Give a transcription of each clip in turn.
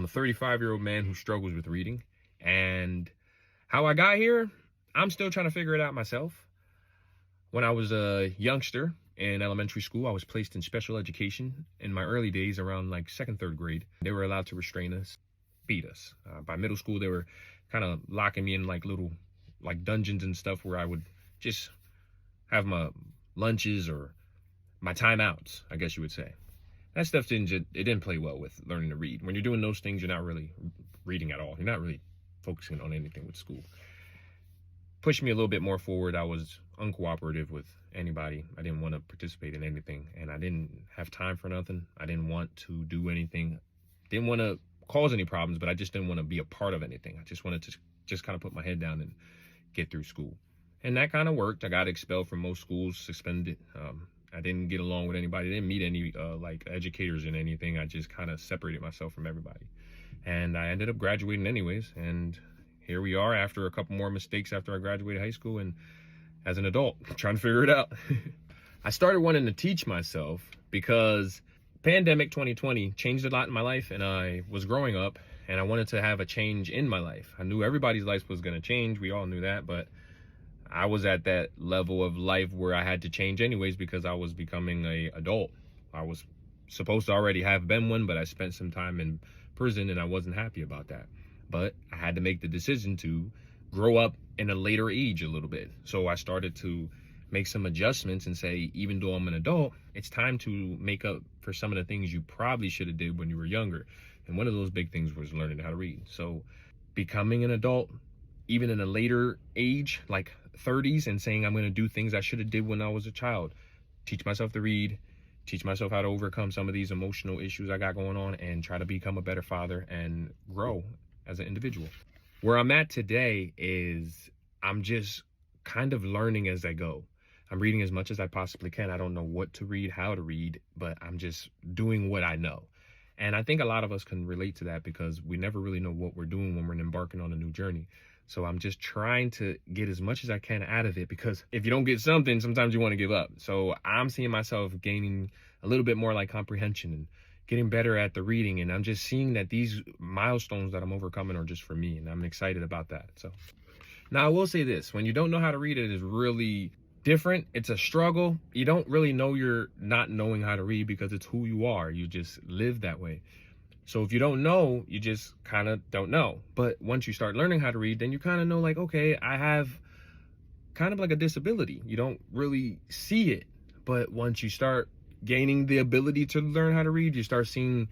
a 35-year-old man who struggles with reading. And how I got here, I'm still trying to figure it out myself. When I was a youngster in elementary school, I was placed in special education. In my early days, around like second, third grade, they were allowed to restrain us, beat us. By middle school, they were kind of locking me in like little like dungeons and stuff where I would just have my lunches or my timeouts, I guess you would say. That stuff didn't play well with learning to read. When you're doing those things, you're not really reading at all. You're not really focusing on anything with school. Pushed me a little bit more forward. I was uncooperative with anybody. I didn't want to participate in anything, and I didn't have time for nothing. I didn't want to do anything. Didn't want to cause any problems, but I just didn't want to be a part of anything. I just wanted to just kind of put my head down and get through school. And that kind of worked. I got expelled from most schools, suspended. I didn't get along with anybody. I didn't meet any like educators in anything. I just kind of separated myself from everybody. And I ended up graduating anyways. And here we are after a couple more mistakes after I graduated high school and as an adult, trying to figure it out. I started wanting to teach myself because pandemic 2020 changed a lot in my life, and I was growing up and I wanted to have a change in my life. I knew everybody's life was going to change. We all knew that, but I was at that level of life where I had to change anyways because I was becoming an adult. I was supposed to already have been one, but I spent some time in prison and I wasn't happy about that. But I had to make the decision to grow up in a later age a little bit. So I started to make some adjustments and say, even though I'm an adult, it's time to make up for some of the things you probably should have did when you were younger. And one of those big things was learning how to read. So becoming an adult, even in a later age, like 30s, and saying I'm going to do things I should have did when I was a child, teach myself to read, teach myself how to overcome some of these emotional issues I got going on, and try to become a better father and grow as an individual. Where I'm at today is I'm just kind of learning as I go. I'm reading as much as I possibly can. I don't know what to read, how to read, but I'm just doing what I know. And I think a lot of us can relate to that because we never really know what we're doing when we're embarking on a new journey. So I'm just trying to get as much as I can out of it, because if you don't get something, sometimes you want to give up. So I'm seeing myself gaining a little bit more like comprehension and getting better at the reading. And I'm just seeing that these milestones that I'm overcoming are just for me. And I'm excited about that. So now I will say this, when you don't know how to read, it is really different. It's a struggle. You don't really know you're not knowing how to read because it's who you are. You just live that way. So if you don't know, you just kind of don't know. But once you start learning how to read, then you kind of know, like, okay, I have kind of like a disability. You don't really see it. But once you start gaining the ability to learn how to read, you start seeing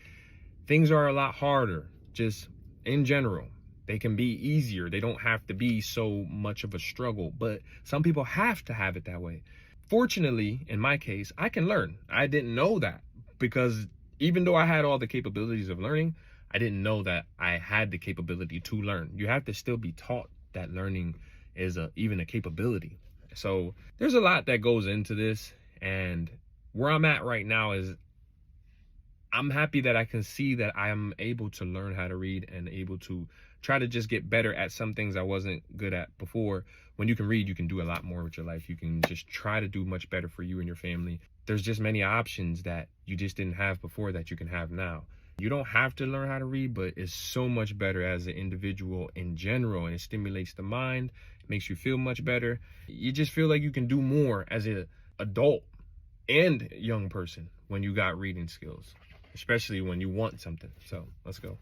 things are a lot harder. Just in general, they can be easier. They don't have to be so much of a struggle. But some people have to have it that way. Fortunately, in my case, I can learn. I didn't know that because even though I had all the capabilities of learning, I didn't know that I had the capability to learn. You have to still be taught that learning is even a capability. So there's a lot that goes into this. And where I'm at right now is I'm happy that I can see that I am able to learn how to read and able to try to just get better at some things I wasn't good at before. When you can read, you can do a lot more with your life. You can just try to do much better for you and your family. There's just many options that you just didn't have before that you can have now. You don't have to learn how to read, but it's so much better as an individual in general, and it stimulates the mind, makes you feel much better. You just feel like you can do more as an adult and young person when you got reading skills, especially when you want something. So let's go.